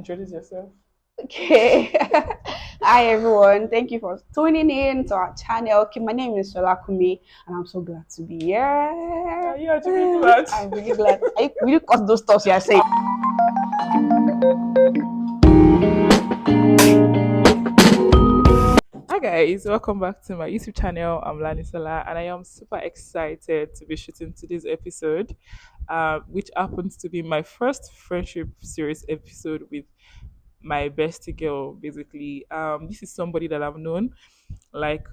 introduce yourself. Okay. Hi everyone. Thank you for tuning in to our channel. Okay, my name is Kumi, and I'm so glad to be here. Are you actually glad? I'm really glad. I really cause those stuff you are saying. Hi guys, welcome back to my YouTube channel. I'm Lanisola, and I am super excited to be shooting today's episode, which happens to be my first friendship series episode with my bestie girl. Basically, this is somebody that I've known like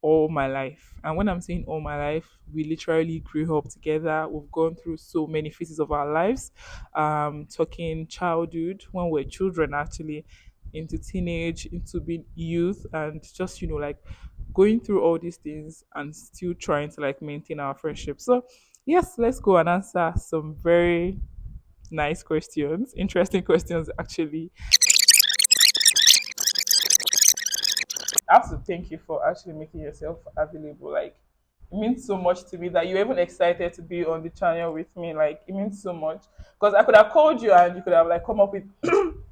all my life. And when I'm saying all my life, we literally grew up together. We've gone through so many phases of our lives, talking childhood when we're children, actually, into teenage, into being youth, and just, like going through all these things and still trying to like maintain our friendship. So, yes, let's go and answer some very nice questions, interesting questions, actually. I have to thank you for actually making yourself available. Like, it means so much to me that you're even excited to be on the channel with me. Like, it means so much because I could have called you and you could have like come up with,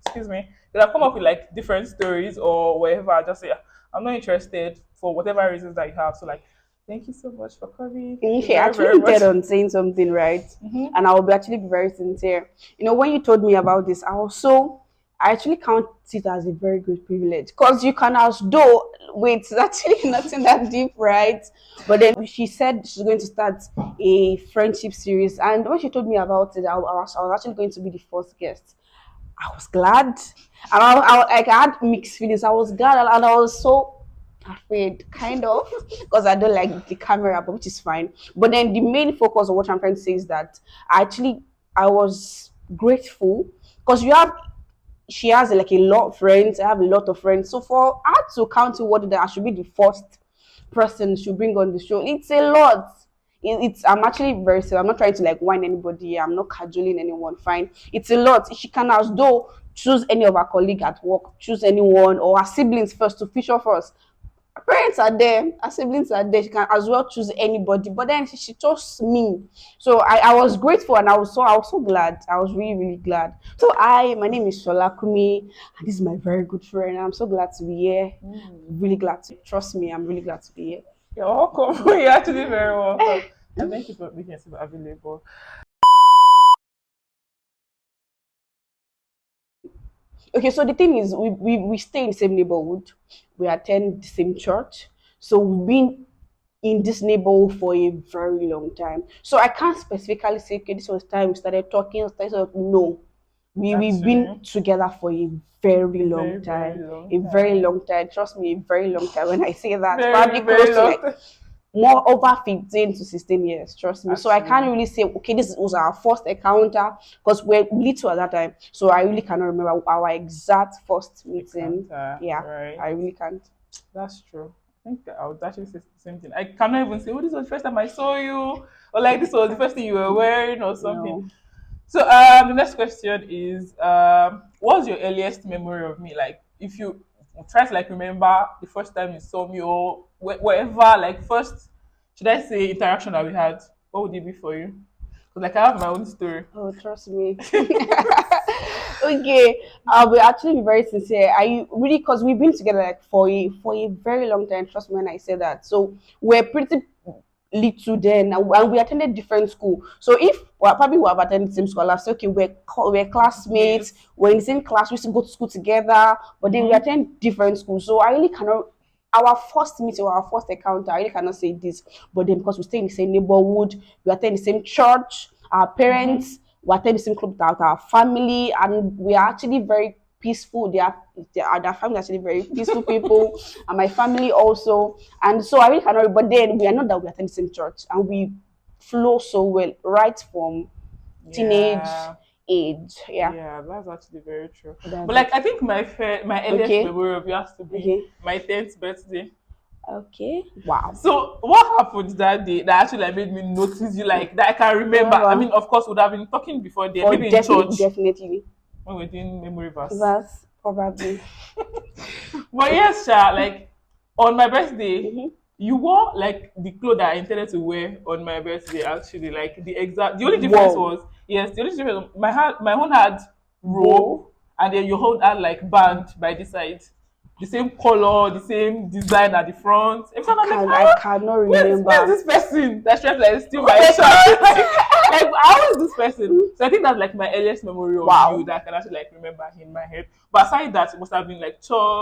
excuse me, you could have come up with like different stories or whatever. I just say I'm not interested for whatever reasons that you have. So like, thank you so much for coming. Thank you Okay, very actually very much. intent on saying something, right? And I will be actually be very sincere. When you told me about this, I actually count it as a very good privilege because you can ask though wait, it's actually nothing that deep, right? But then she said she's going to start a friendship series, and when she told me about it, I was actually going to be the first guest. I was glad, and like, I had mixed feelings. I was glad, and I was so afraid, kind of, because I don't like the camera, but which is fine. But then the main focus of what I'm trying to say is that I was grateful because she has like a lot of friends. I have a lot of friends. So for her to count to what that I should be the first person she bring on the show, it's a lot. It's I'm actually very serious. I'm not trying to like whine anybody. I'm not cajoling anyone. Fine. It's a lot. She can as though choose any of her colleague at work, choose anyone or her siblings first to feature first. Her parents are there, her siblings are there. She can as well choose anybody. But then she chose me. So I was grateful and I was so glad. I was really, really glad. So my name is Shola Kumi, and this is my very good friend. I'm so glad to be here. Really glad to trust me, I'm really glad to be here. You're welcome. You're actually very welcome. And thank you for making yourself available. Okay, so the thing is, we stay in the same neighborhood, we attend the same church, so we've been in this neighborhood for a very long time. So I can't specifically say, okay, this was time we started talking. No, we've been Actually, together for a very a long very, very time, long a very time. long time. Trust me, a very long time. When I say that, Very, probably close very to long like time. more over 15 to 16 years, trust me. So I can't Actually, really say, okay, this was our first encounter because we're little at that time. So I really cannot remember our exact first meeting. encounter, Yeah, right? I really can't. That's true. I think that I would actually say the same thing. I cannot even say, oh, this was the first time I saw you, or like this was the first thing you were wearing, or something. No. So, the next question is, what's your earliest memory of me? Like, if you try to like remember the first time you saw me, or whatever, like first, should I say interaction that we had? What would it be for you? Because like I have my own story. Oh, trust me. Okay, I'll be actually be very sincere. I really because we've been together like for a very long time. Trust me when I say that. So we're pretty little then, and we attended different school. So if well, probably we have attended the same school, I'll say okay, we're classmates. Yes. We're in the same class. We used to go to school together, but then we Mm-hmm. attend different schools. So I really cannot. Our first meeting or our first encounter, I really cannot say this, but then because we stay in the same neighborhood, we attend the same church, our Mm-hmm. parents, we attend the same club with our family, and we are actually very peaceful. Their family are actually very peaceful people, and my family also. And so I really cannot. But then we are not that we attend the same church, and we flow so well right from teenage Yeah. age. Yeah, Yeah, that's actually very true. But that's like, it. I think my earliest Okay, memory of you has to be okay, my 10th birthday. okay. Wow. So what happened that day that actually like made me notice you like that I can remember? I mean, Remember, of course, would have been talking before then, for maybe in church definitely. when we're doing memory verse. That's probably. But yes, Sha, like on my birthday, Hmm. you wore like the clothes that I intended to wear on my birthday. Actually, like the only difference Whoa. was yes, the only difference my own had robe Bow. and then you hold out like band by the side, the same color, the same design at the front. Every time I'm like, I ah, cannot where's remember. this person that's trying to like steal my shirt? Like, how is this person? So I think that's like my earliest memory of you Wow. that I can actually like remember in my head. But aside that, it must have been like In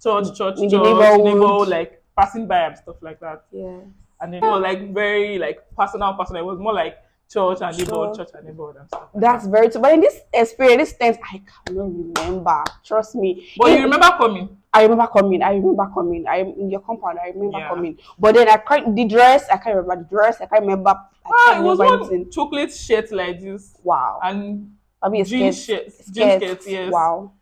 the neighbor, neighborhood. like passing by and stuff like that. Yeah. And then it was like very like personal. It was more like Sure. church and neighborhood and stuff like That's that. very true. But in this experience, this times I cannot remember. Trust me. But you remember coming? I remember coming. I remember coming. I in your compound. I remember Yeah. coming. But then I can't the dress. I can't remember the dress. I can't remember. I Ah, can't it was remember one anything. chocolate shirt like this Wow. and I mean, jean skirts. skirts. Yes. Wow.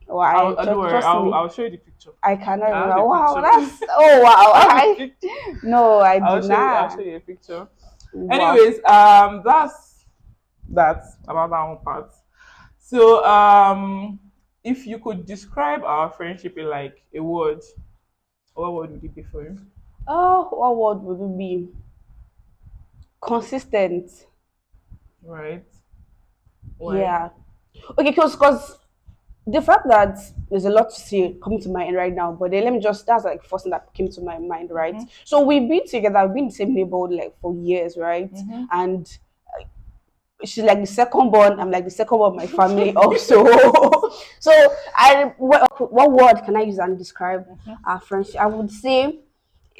Wow. Don't worry. Trust me. I'll show you the picture. I cannot I have remember. a Wow. picture. That's oh wow. I have a I picture. no. I I'll did show you. I'll not. show you a picture. Wow. Anyways, that's about that one part. So if you could describe our friendship in like a word, what word would it be for you? Oh, what word would it be? Consistent. Right? Why? Yeah. Okay, because the fact that there's a lot to say coming to mind right now, but then let me just that's like first thing that came to my mind, right? So we've been together, we've been in the same neighborhood like for years, right? And she's like the second born, I'm like the second born of my family also. So what word can I use and describe our friendship? I would say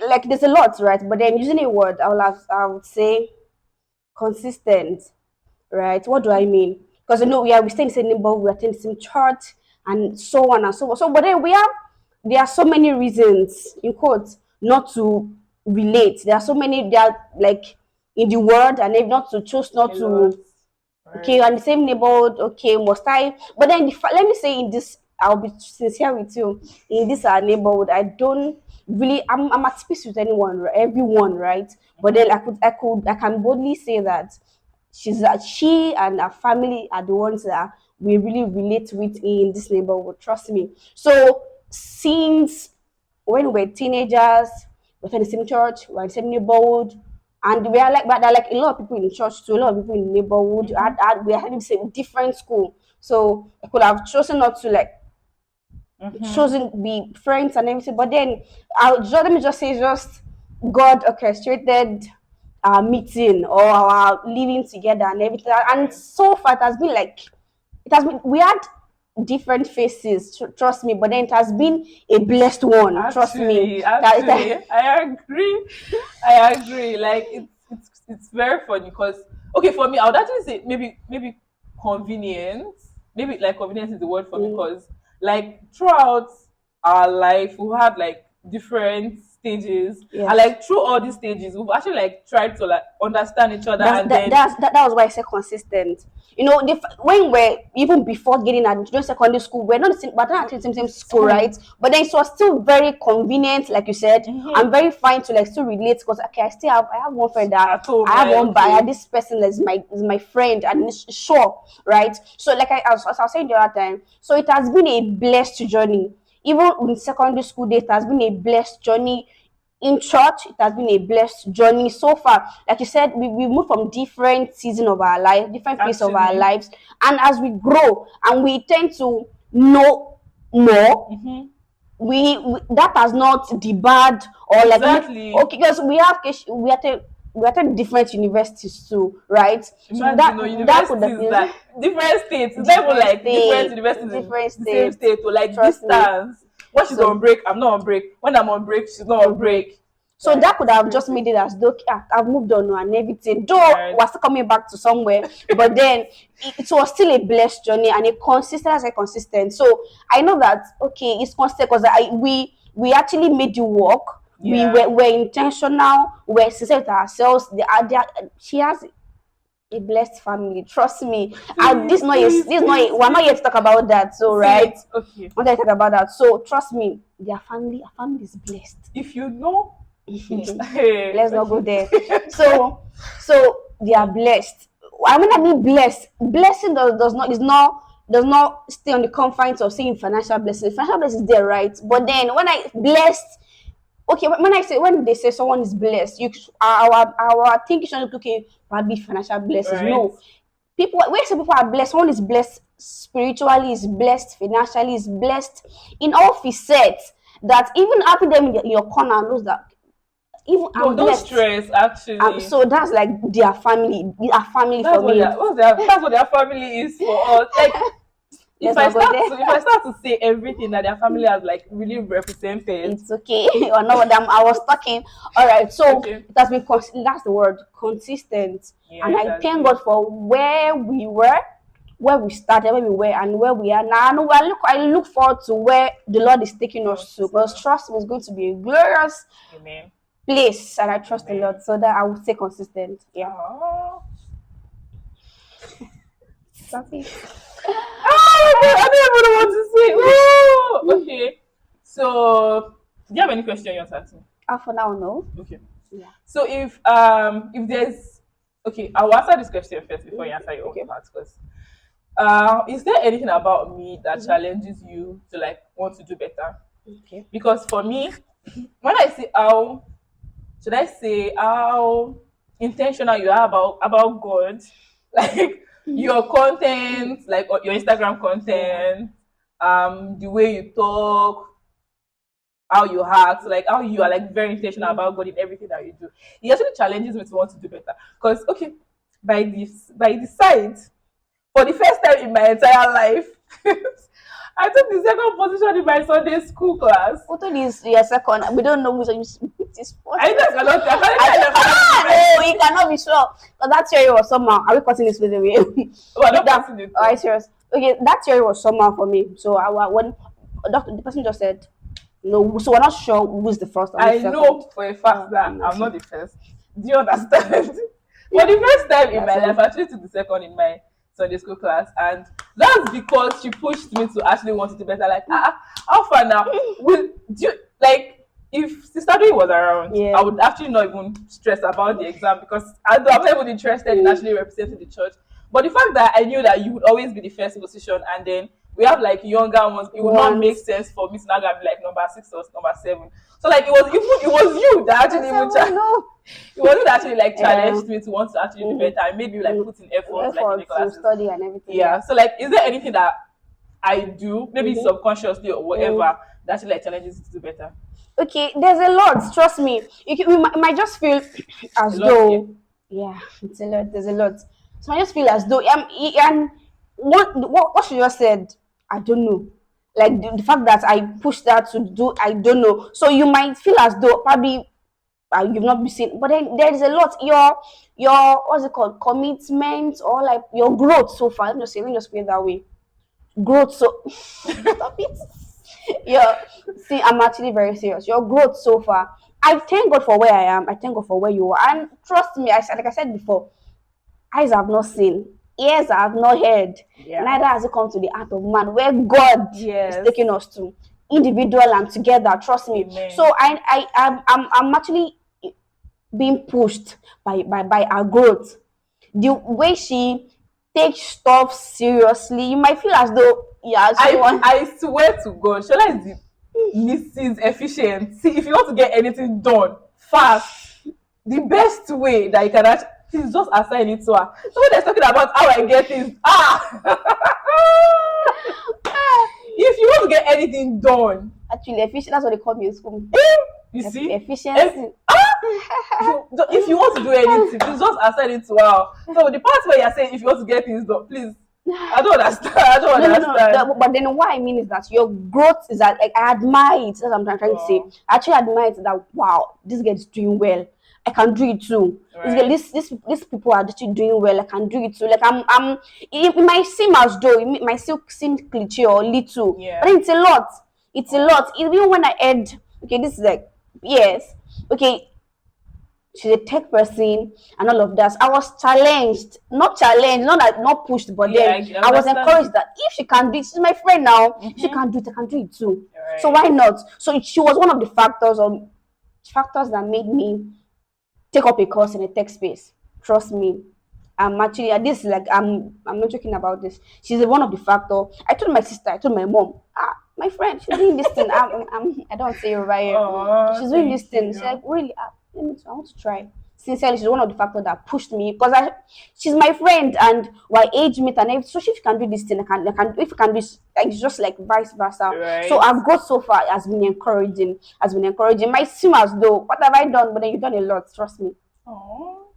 like there's a lot, right? But then using a word, I would say consistent, right? What do I mean? Because we stay in the same neighborhood, we attend the same church, and so on and so on. So, but then there are so many reasons, in quotes, not to relate. There are so many. There are like in the world, and if not to choose not A lot. to. Okay, Right. on the same neighborhood. Okay, must I? But then let me say in this, I'll be sincere with you. In this our neighborhood, I don't really. I'm at peace with everyone, right? But then I can boldly say that she and her family are the ones that we really relate with in this neighborhood. Trust me. So since when we were teenagers, we're in the same church, we're in the same neighborhood, and we are like, but there are like a lot of people in the church too, a lot of people in the neighborhood. We are having the same different school, so I could have chosen not to like chosen be friends and everything. But then let me just say, just God orchestrated our meeting or our living together and everything. And Right. so far, it has been like it has been. We had different faces, trust me. But then it has been a blessed one. Trust me. Actually, I agree. I agree. Like it's very funny because okay for me, I would actually say maybe convenience. Maybe like convenience is the word for me because like throughout our life we had like different stages and Yes. like through all these stages we've actually like tried to like understand each other and then That was why I said consistent. When we're even before getting admitted in secondary school, we're not the same, we're not actually the same school, right? But then it was still very convenient, like you said. I'm very fine to like still relate because okay, I have one friend that at home I have like one buyer. okay This person is my friend, and it's sure, right? So like as I was saying the other time, so it has been a blessed journey. Even in secondary school days, it has been a blessed journey in church. It has been a blessed journey so far. Like you said, we moved from different season of our life, different phase of our actually lives, and as we grow and we tend to know more, we that has not debarred or like exactly okay, because we attend different universities too, right? So imagine no that could have universities been that different states it's not even like different universities in different the same states. state or like Trust me. distance when she's So on break I'm not on break when I'm on break she's not on break So like that could have just crazy made it as though I've moved on and everything. Though right we're still coming back to somewhere, but then it was still a blessed journey and a consistent as a consistent. So I know that okay, it's consistent because we actually made you work. yeah We're intentional. We're sincere with ourselves. She has a blessed family. Trust me. And please please please we're not yet please to talk about that. So say right, it okay we're not yet to talk about that. So trust me, our family is blessed. if you know hey Let's not go okay there. So they are blessed. I mean blessed. Blessing does not stay on the confines of saying financial blessing. Financial blessing is there, right? But then when I blessed, okay, when they say someone is blessed, our thinking should look okay, probably financial blessings. right No, people when some people are blessed, someone is blessed spiritually is blessed, financially is blessed, in all facets, that even having them in your corner knows that even No, I'm don't blessed. stress. Actually, So that's like their family. They are family for that's what me. that's what their family is for us. Like Let's not go there. if I start to say everything that their family has like really represented. It's okay. Or no, I was talking. All right. So Okay. it has been that's the word, consistent. Yeah, And it I has thank been. God for where we were, where we started, where we were, and where we are now. And I look forward to where the Lord is taking us to. Because Also, trust me, it's going to be a glorious amen. place, and I trust the Amen. Lord, so that I will stay consistent. Yeah. Oh. That's it. Oh my God, I don't even know what to say. Oh, okay. So, do you have any question you want to ask me? For now, no. Okay. Yeah. So if there's okay, I'll answer this question first before you answer your own Okay. part first. Is there anything about me that Mhm. challenges you to like want to do better? Okay. Because for me, when I say how should I say how intentional you are about God, like your content, like your Instagram Yeah. content, the way you talk, how you act, like how you are like very intentional Mhm. about God in everything that you do. It actually challenges me to want to do better. Because okay, by the side, for the first time in my entire life, I took the second position in my Sunday school class. Photo this your second. We don't know which one is first. I know I I cannot don't, tell no, you cannot be sure. But that theory was somehow. Are we cutting this with the way? Oh, I'm not That. passing it All right, though. serious. Okay, that theory was somehow for me. So when the person just said no, so we're not sure who's the first and who's I the second. know for a fact that I'm not I'm sure. not the first. Do you understand? For the first time in That's my life, all. I actually took the second in my Sunday school class, and that's because she pushed me to actually want to do better. Like, how far now? Will do you, like if Sister Doi was around, I Yeah. would actually not even stress about the exam because I'm not even interested in actually representing the church. But the fact that I knew that you would always be the first position, and then we have like younger ones, it would not Want. make sense for me to now be like number 6 or number 7. So like it was you that I actually said, even well, no. it was you that actually like Yeah. challenged me to want to actually do Mm-hmm. better and made me like put in effort like in the Effort to classes. study and everything. Yeah. Yeah. So like, is there anything that I do, maybe Mm-hmm. subconsciously or Mm. whatever, that actually like challenges you to do better? Okay, there's a lot. Trust me. We might just feel A as lot here. though, yeah, it's a lot. There's a lot. So I just feel as though, and what she just said, I don't know. Like the fact that I pushed that to do, I don't know. So you might feel as though probably you've not been seen, but then there's a lot. Your what's it called, commitment, or like your growth so far. Let me just put it that way. Growth. So stop it. Yeah, see, I'm actually very serious. Your growth so far. I thank God for where I am. I thank God for where you are. And trust me, like I said before, eyes have not seen, ears have not heard, Yeah. neither has it come to the heart of man where God is Yes. taking us to, individual and together. Trust me. Amen. So I'm actually being pushed by our growth. The way she takes stuff seriously, you might feel as though yeah, someone. I swear to God, Shola is the Mrs. Efficient. See, if you want to get anything done fast, the best way that you can actually is just assign it to her. Someone that's talking about how I get things. If you want to get anything done, Actually, efficient. That's what they call me in school. you see, Efficiency. if you want to do anything, please just assign it to her. So the part where you're saying if you want to get things done, please. I don't understand. I don't No, no, no. understand. But then what I mean is that your growth is that, like, I admire it. That's what I'm trying to say. Oh, I actually admire it that wow, this girl is doing well. I can do it too. This girl, right. these people are actually doing well. I can do it too. Like it might seem as though it might still seem cliche or little, but Yeah. then it's a lot. It's a lot. Even when I heard, okay, this is like yes, okay, she's a tech person and all of that. I was challenged, not like not pushed, but Yeah, then I I was understand you. encouraged that if she can do it, she's my friend now. If she Mm-hmm. can do it, I can do it too. So Right. why not? So she was one of the factors that made me take up a course in a tech space. Trust me. I'm actually this is like I'm not joking about this. She's one of the factor. I told my sister, I told my mom, my friend, she's doing this thing. I don't say it right here. Oh, She's doing this thank thing. She's you. like, really? I want to try. sincerely, she's one of the factors that pushed me because she's my friend and we're age mate and everything. So if you can do this thing, I can if you can do this, like, it's just like vice versa. So Right. I've got so far, it has been encouraging. My seem as though, what have I done? But then you've done a lot, trust me. Oh,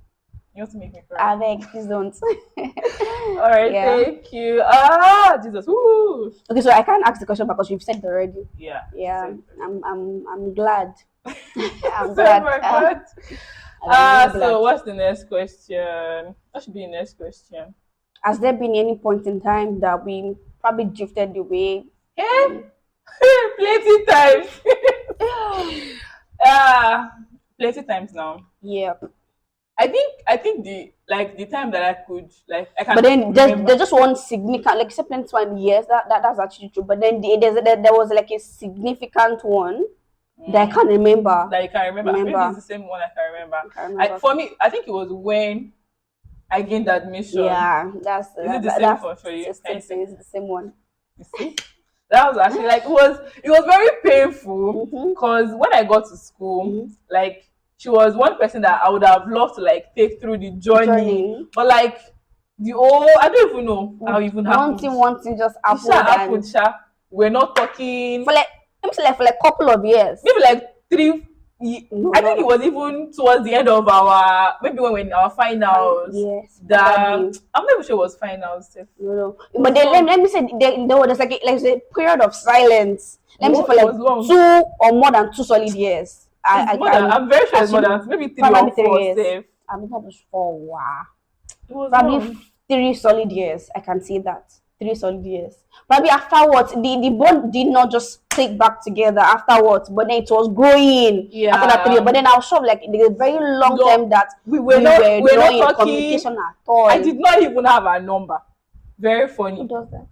you want to make me cry. I beg, please don't. All right, Yeah. thank you. Ah, Jesus. Woo. Okay, so I can't ask the question because you've said it already. Yeah. Yeah, So, I'm glad. I'm so glad. my God. I'm really glad. So what's the next question? What should be the next question? Has there been any point in time that we probably drifted away? Yeah, plenty times. Ah, plenty times now. Yeah. I think the time that I could like I But can then remember. there's just one significant, like, except 1 yes, that's actually true. But then there was like a significant one that I can't remember. That I can remember. Maybe it's Remember. the same one I can remember. I can't I, remember. for me, I think it was when I gained admission. Yeah, Is it the same for you? it's Can still you the see? same. It's the same one. You see? That was actually like it was very painful Mm-hmm. because when I got to school, Mm-hmm. like she was one person that I would have loved to like take through the journey. Journey. But like the whole I don't even know how it even happened. One thing just It sha happened, happened, and sha. We're not talking for like, let me say, like, for like couple of years. maybe like three No, I no, think it no. was even towards the end of our maybe when we're in our finals. Yes, That probably. I'm not even sure it was finals. Sef. No, no. It was But then long. let me say there was like a period of silence. Let me say No, for it like was long. 2 or more than 2 solid years. It's more than I'm very sure I it's more should than maybe three probably or 3 years. four safe. I'm not just 4. Wow. It was Probably long. 3 solid years. I can see that 3 solid years. Probably afterwards, the bond did not just click back together afterwards, but then it was growing after that 3 years. Yeah. But then I was sure like the very long No, time that we we were not were we were not not in talking. communication at all. I did not even have a number. Very Who funny. does that?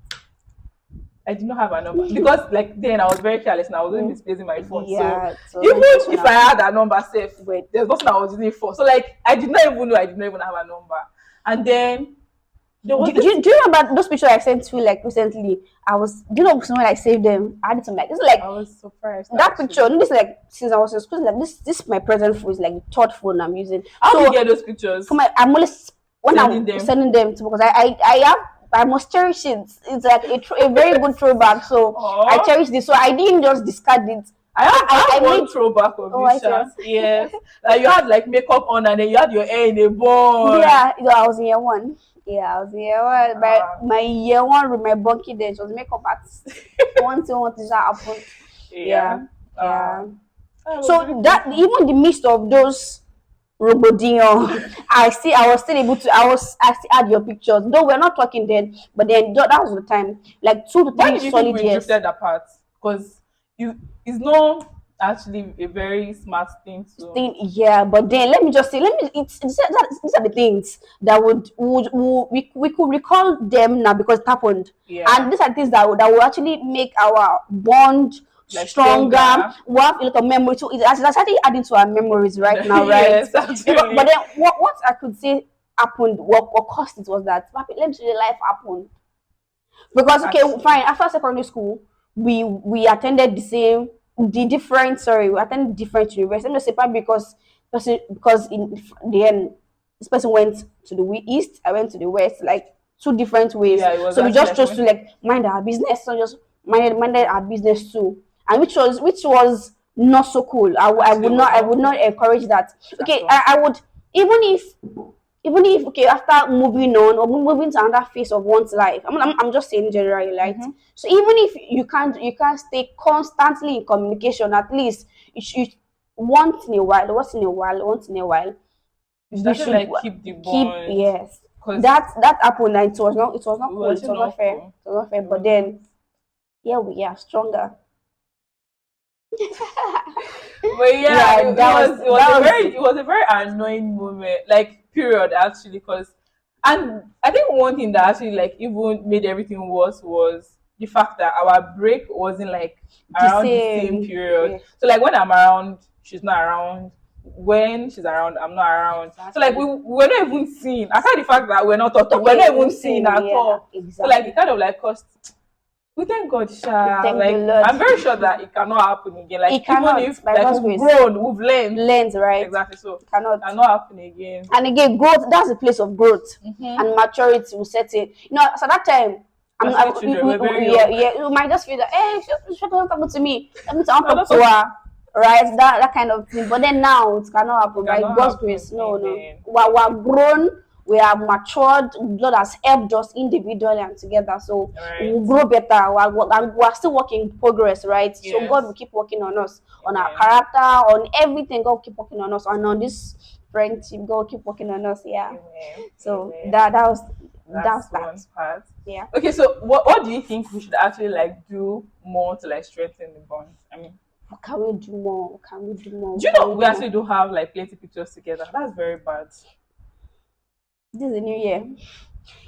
I did not have a number because like then I was very careless and I was always misplacing my phone. Yeah, So so even communication if I had a number safe, Wait. there's nothing I was using it for. So like I did not even know I did not even have a number. And then there was this Do you remember those pictures I sent to you like recently? Do you know when I saved them? I had some like, this is like I was surprised. that actually. picture. This is like since I was in school. Like this is my present phone. Is like the third phone I'm using. How do So you get those pictures? I'm always when Sending I'm them. sending them to, because I must cherish it. It's like a very good throwback. So I Aww. cherish this. So I didn't just discard it. I have one made. throwback of Oh, you, I Sha. see. Yes. Like you had like makeup on and then you had your hair in a bun. Yeah, I was in year 1. Yeah, I was in year 1. My year 1 with my bunky then she was makeup artist. One thing that happened. Yeah. Yeah. That was So really that beautiful. even in the midst of those Robodino, I still had your pictures. Though we're not talking then, but then that was the time. Like 2 to Why 3 did you think solid we years. drifted apart? Because it's not actually a very smart thing to. Yeah, but then let me just say, these are the things that we could recall them now because it happened, Yeah. and these are things that will actually make our bond Like stronger. stronger. We have a lot of memory, so that's actually adding to our memories right now, right? Yes, actually. But then what I could say happened, what caused it was that, let me say, life happened. Because okay, Actually. fine. After secondary school, we attended we attended different universities. Let me say probably because in the end, this person went to the east, I went to the west, like 2 different ways. Yeah, it was So we actually just like chose to like mind our business. So just minded our business too, and which was not so cool. Actually, I would not encourage that. Okay, all. I would, even if okay, after moving on or moving to another phase of one's life, I'm just saying generally, right? So even if you can't stay constantly in communication, at least you once in a while You we started should like keep the bond. yes. 'Cause That happened and it was not it cool, it was was not not fair, cool. it was not fair. It But was then yeah, we are stronger. But yeah, Yeah, it was a very annoying moment, like period actually, because and I think one thing that actually like even made everything worse was the fact that our break wasn't like the around the same same. period. Yeah. So like when I'm around, she's not around. When she's around, I'm not around. So like we were not even seen. Aside the fact that we're not talking, we're not even seen at all. Exactly. So like it kind of like cost We thank God, We Sha. thank the Like Lord. I'm very sure that it cannot happen again. Like It even cannot, if by like God's we've grace. grown, we've learned. Learns, right? Exactly. So It cannot. cannot happen again. And again, growth, that's the place of growth Mm-hmm. and maturity will set in. You know, so that time, We're still children, we're very yeah, young. yeah, you might just feel that, hey, she don't talk to me. Let me talk No, that's to what her, right? That kind of thing. But then now, it cannot it happen, by cannot God's happen. grace. No, no. Amen. We're grown, we are matured. God has helped us individually and together. So Right. we'll grow better. We're still working in progress, right? So God will Yes. keep working on us, on our Amen. character, on everything. God will keep working on us, and on this friendship, God will keep working on us. Yeah. Amen. So Amen. that's That's that. one part. Yeah. Okay, so what do you think we should actually like do more to like strengthen the bond? I mean, What can we do more? What can we do more? do What you can know we we do more? actually don't have like plenty pictures together? That's very bad. This is the new year.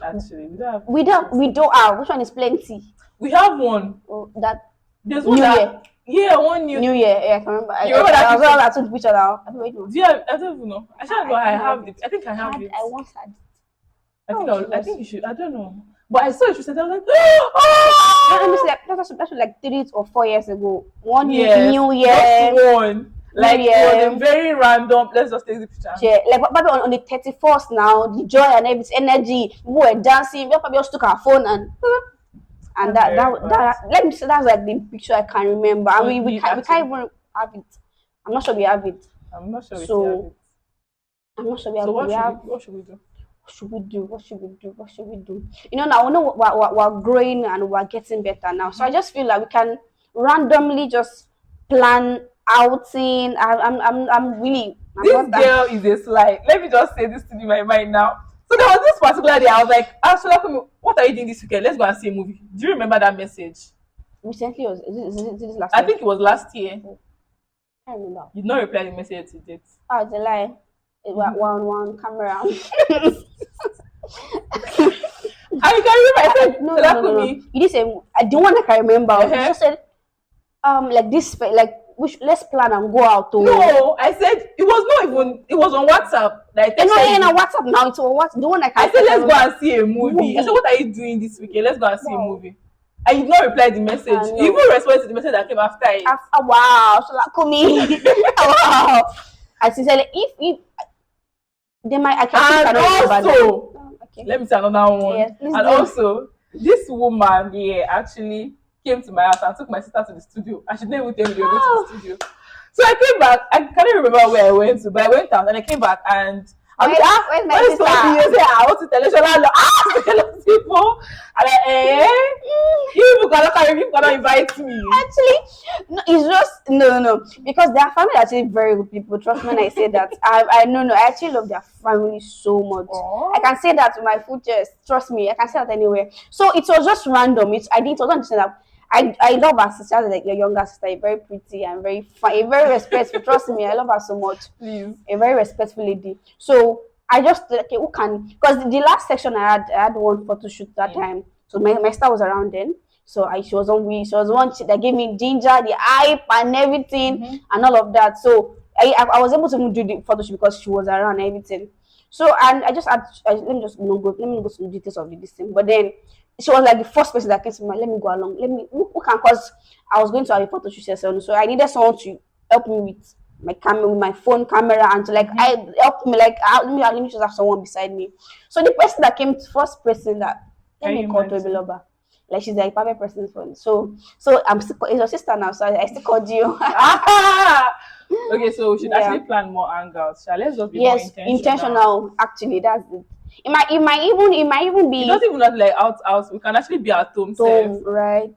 Actually, we don't have We don't pictures. we don't have which one is plenty? We have one. Oh, that There's one New Year. that yeah, one new. New Year, yeah, I can remember. You remember that I was picture? all I took the picture now. I don't know. Do you have, I don't even know. I don't know. I I have have it. it. I think I have Had it. I once had it. I think Oh I Jesus. think you should. I don't know. But I saw it. She said, I was like, Let me oh! see, like, that's like 3 or 4 years ago. One Yes, New just Year. one. Like New it was Year. a very random. Let's just take the picture. Yeah, like probably on the 31st now, the joy and everything, energy, people were dancing. We probably just took our phone and That's very bad. let me say that's like the picture I can remember. And So you we can't actually, even have it. I'm not sure we have it. I'm not sure we still have So it. I'm not sure So we have. what should we do? What should we do? What should we do? What should we do? You know, now we know we're growing and we're getting better now. So I just feel like we can randomly just plan outing. I'm really I'm This not that. girl is a slide. Let me just say this to in my mind now. So there was this particular day I was like, Ashola, what are you doing this weekend? Let's go and see a movie. Do you remember that message? Recently was is this last I year? think it was last year. I can't remember. You did not reply the message to date. Oh, it's a lie. It was one camera. I can remember I said, No, no, no, no, no. Salakumi. You didn't say. I don't want to can remember. You Uh-huh. just said like this, like let's plan and go out. To No, I said it was not even. It was on WhatsApp. Like you know, texted yeah, you. now WhatsApp now. It's on what? The one I I can. said I can let's go remember. and see a movie. I said what are you doing this weekend? Let's go and see a Wow. movie. And you did not reply the message. No. You even responded to the message that came after it. Wow, so like me. Wow. I sincerely, if they might, I can And cannot remember. also, Oh, okay. let me say another one. Yes, please And do. also, this woman here actually came to my house and took my sister to the studio. And she didn't even tell me they were going to the studio. So I came back. I can't remember where I went to, but I went out and I came back and I was like, Where's my where's sister? Toby? You say, I want to tell you, tell us people. And I, you people cannot invite me. Actually, no, it's just no, because their family are actually very good people. Trust me when I say that. I no, I actually love their family so much. Aww. I can say that with my full chest. Trust me, I can say that anywhere. So it was just random. I didn't also understand that. I love her sister, like your younger sister, very pretty and very fine, very respectful. Trust me, I love her so much. Please. A very respectful lady. So I just like, okay, who can, because the last section I had one photo shoot that time. So my sister was around then. So she was on we she was one that gave me ginger, the hype and everything and all of that. So I was able to even do the photo shoot because she was around and everything. So and I just had let me just let me go to the details of this thing. But then she was like the first person that came to mind. Let me go along. Let me who can, because I was going to have a photo shoot session. So I needed someone to help me with my camera, with my phone camera, and to like I help me like let me just have someone beside me. So the person that came, first person that let Can me you call Toby imagine? Loba. Like she's like perfect person for me. So I'm still it's your sister now, so I still called you. Ah! Okay, so we should Yeah. actually plan more hangouts. Shall let's just be more Yes, intentional. intentional. Actually, that's it. It might even It be doesn't even have to like out. We can actually be at home safe. home, right?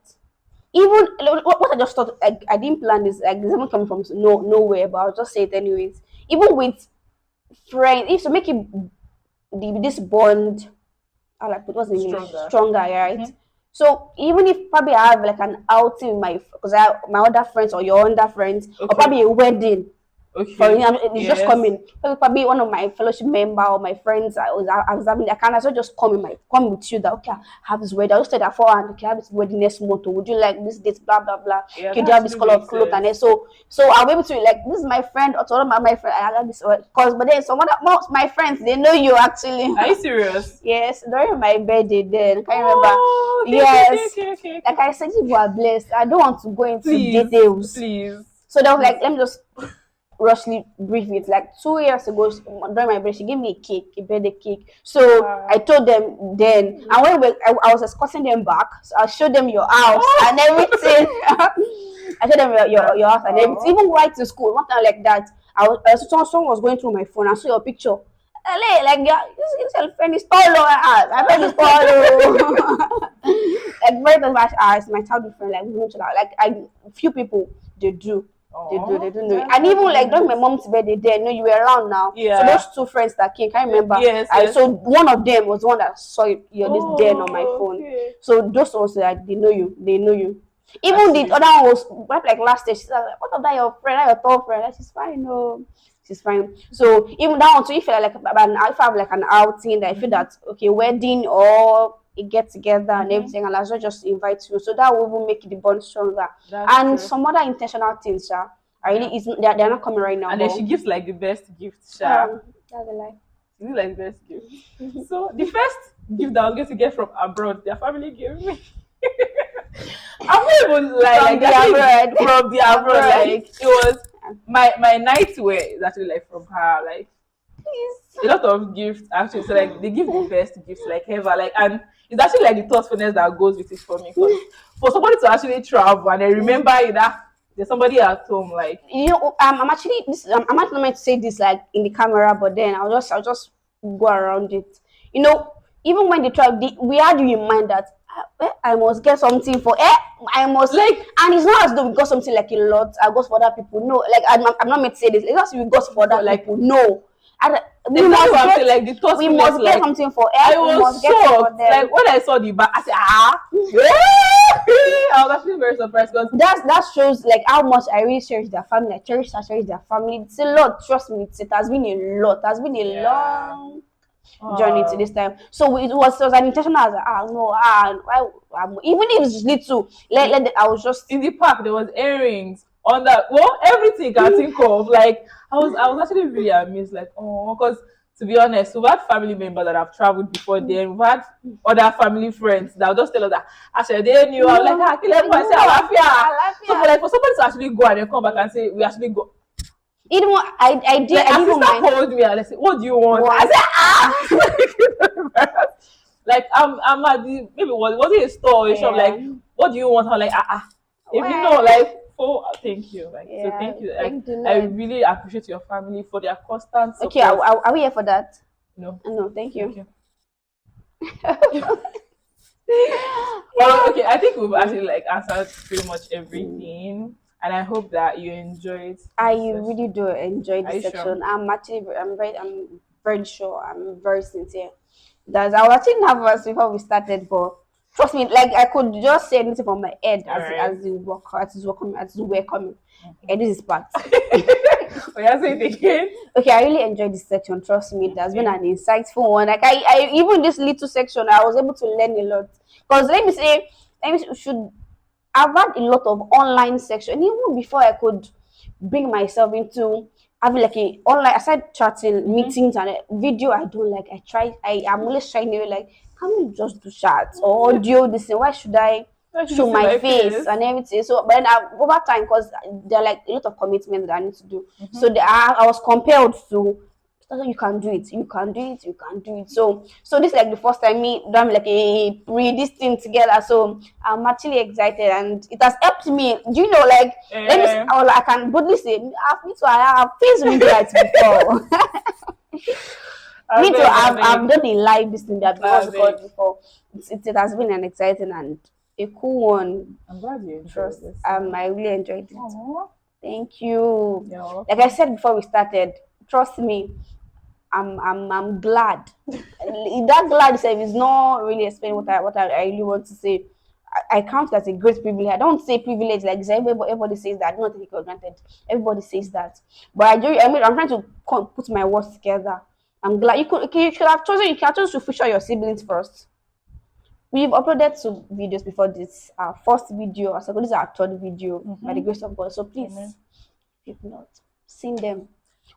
Even what I just thought, I didn't plan this. Like this isn't coming from nowhere, but I'll just say it anyways. Even with friends, if to make it this bond, I like it was in English Stronger. stronger, right? So even if probably I have like an outing with my because I have my other friends or your other friends or Okay. probably a wedding, For Okay. him, it's just Yes. coming. Probably one of my fellowship member or my friends. I was having. I can also just come with you. That okay, I have this wedding. I just said that for and okay, I have this wedding next month. Would you like this date? Blah blah blah. Yeah, Okay, do that you have this actually color of makes clothes? And then sense. so I'll be able to like this is my friend or to all my friend. I have this because but then some other most my friends they know you actually. Are you serious? Yes, during my birthday then, can you remember? Oh, okay, okay, okay, Yes. okay, okay, Like okay. I said, people are blessed. I don't want to go into Please, details. please, So they was please. like, let me just roughly brief it. Like 2 years ago, during my birthday, she gave me a cake, a birthday cake. So I Wow. told them then, and I was escorting them back, so I showed them your house Oh, and everything. I showed them that's your house and everything. all. Even right to school, one time like that. Someone was going through my phone. I saw your picture. Like yeah, this friend is tall. My friend is tall. Like very much as my childhood friend. Like we know each other. Like few people they do. They Oh, do know it. that's And even actually like during my nice. mom's birthday, there, you were around now. So Yeah. those two friends that came, can you remember? Yes, I yes. so one of them was the one that saw your this den on my Oh, phone. okay. So those ones like they know you, they know you. Even the Actually, other one was like last day. She's like, "What of that your friend? That your tall friend?" Like, she's fine, no, she's fine. So even that one too, if I like, if I have like an outing, that I feel that okay, wedding or a get together and mm-hmm. everything, and I'll just invite you. So that will even make the bond stronger. That's And true. some other intentional things, yeah. I Yeah. really is they're not coming right now, And then but she gives like the best gift, Sha. that's a lie. She gives like the best gift. So the first gift that I was going to get from abroad, their family gave me. I'm not even From like the actually abroad, from the abroad, abroad. like it was my nightwear is actually like from her, like Please. a lot of gifts actually. So like they give the best gifts like ever, like and it's actually like the thoughtfulness that goes with it for me. Because for somebody to actually travel and then remember it that there's somebody at home, like You know, I'm actually this. I'm not meant to say this like in the camera, but then I'll just go around it. You know, even when they try, we had you in mind that I must get something for. I must, like and it's not as though we got something like a lot. I got for other people. No, like I'm not meant to say this. It's not as if we got for for other like people. No, and exactly what I'm saying, like the we thoughtfulness, must get like something for. I We was must get it for shocked. them. Like when I saw the bag, I said, ah, I was actually very surprised because That shows like how much I really cherish their family. I cherish their family. It's a lot. Trust me, it has been a lot. It has been a yeah. long journey to Oh. this time. So it was an intentional. I was like, no, even if it's little, I was just In the park there was earrings on that, well, everything I think of, like I was actually really amazed, like oh, because to be honest, we've had family members that have traveled before them, we've had other family friends that will just tell us that actually they knew. I was like, no, ah, kill everyone, say I alafia. love So for you. like for somebody to actually go and then come back and say we actually go, Even like I her didn't even sister mind called me and I said, what do you want? I one. said, ah. Like I'm at the, maybe was it a store or a shop, Yeah. like what do you want? I'm like if you know, Well, like oh thank you, like so yeah. thank you, like Thank the I Lord. really appreciate your family for their constant Okay, support, are we here for that? you know. No, thank you. Okay. Well, okay, I think we've actually like answered pretty much everything, and I hope that you enjoyed I this really session. do enjoy Are this you sure? section. I'm very sure. I'm very sincere. That I was actually nervous before we started, but trust me, like I could just say anything from my head All right. as you were coming. And this is part. Oh, yeah, say it again. Okay, I really enjoyed this section. Trust me, it has been Okay. an insightful one. Like I even this little section, I was able to learn a lot. Because let me should I've had a lot of online section even before I could bring myself into having like a online aside chatting Mm-hmm. meetings and video. I don't like. I am always trying to like, can we just do chats or audio? This thing. Why should I I should show see my my face face. and everything? So, but then over time, because there are like a lot of commitments that I need to do. Mm-hmm. So I was compelled to. So you can do it. You can do it. You can do it. So this is like the first time me done like a pre this thing together. So I'm actually excited and it has helped me. Do you know like let me Eh, I can boldly say me too. I have faced video rights before. I Me too. beg, I I've beg, done a live this thing that I was beg. recorded before. It has been an exciting and a cool one. I'm glad you enjoyed Trust. this. So. I really enjoyed it. Aww. Thank you. You're Like I welcome. said before we started, trust me, I'm glad. That glad itself is not really explaining what I really want to say. I count it as a great privilege. I don't say privilege like this. Everybody says that. I do not take it for granted. Everybody says that. But I'm trying to put my words together. I'm glad you could have chosen. You can choose to feature your siblings first. We've uploaded two videos before this. Our first video, so this is our third video by the grace of God. So please, Amen. if not, seen them.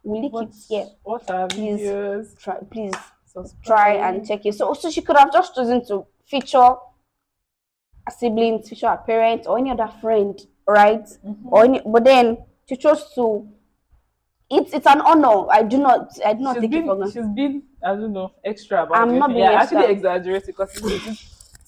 We'll link it What's here. what are Please videos? please Subscribe. try and check it. So she could have just chosen to feature a sibling, feature a parent, or any other friend, right? But then she chose to. It's an honor. I do not take it for granted. She's been I don't know extra about I'm it. not being Yeah, extra. actually exaggerated because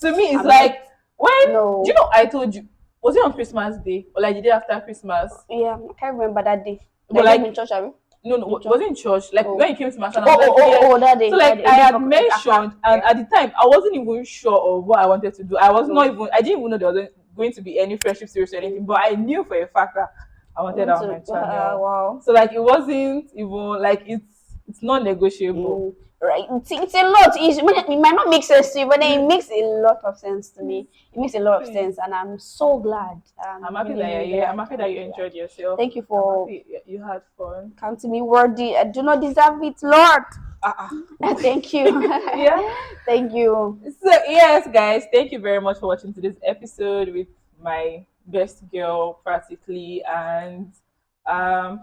to me it's I'm like not- when No. do you know I told you was it on Christmas Day or like the day after Christmas? Yeah, I can't remember that day. But Like like in church, have you? no, In church? was it in church? Like Oh. when you came to my son, I was like, yeah. That day. So like that day. I A had day mentioned, and yeah. at the time I wasn't even sure of what I wanted to do. I was No. not even. I didn't even know there was going to be any friendship series or anything. But I knew for a fact that I wanted that on my channel. Wow. So like it wasn't even like it's not negotiable. Right. It's a lot. It might not make sense to you, but then it makes a lot of sense to me. It makes a lot of sense, and I'm so glad. I'm happy really, that you're really here. glad. I'm happy that you enjoyed yourself. Thank you I'm for happy you had fun. counting me worthy. I do not deserve it, Lord. Thank you. Yeah. Thank you. So yes, guys, thank you very much for watching today's episode with my best girl practically, and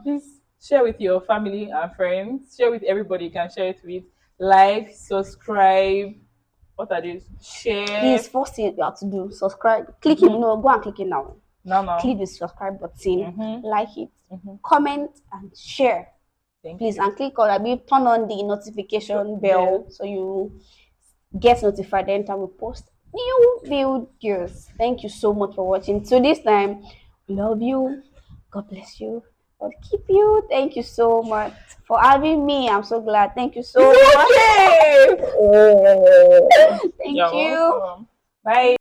please share with your family and friends. Share with everybody you can share it with. Like, subscribe. What are these? Share. Please, first thing you have to do, subscribe. Click it. No, go and click it now. No. Click the subscribe button, like it, Mm-hmm. comment, and share. Please, you. and click on, turn on the notification bell so you get notified anytime we post new videos. Thank you so much for watching. So this time, we love you. God bless you. God keep you. Thank you so much for having me. I'm so glad. Thank you so much. Okay. Thank You're you. welcome. Bye.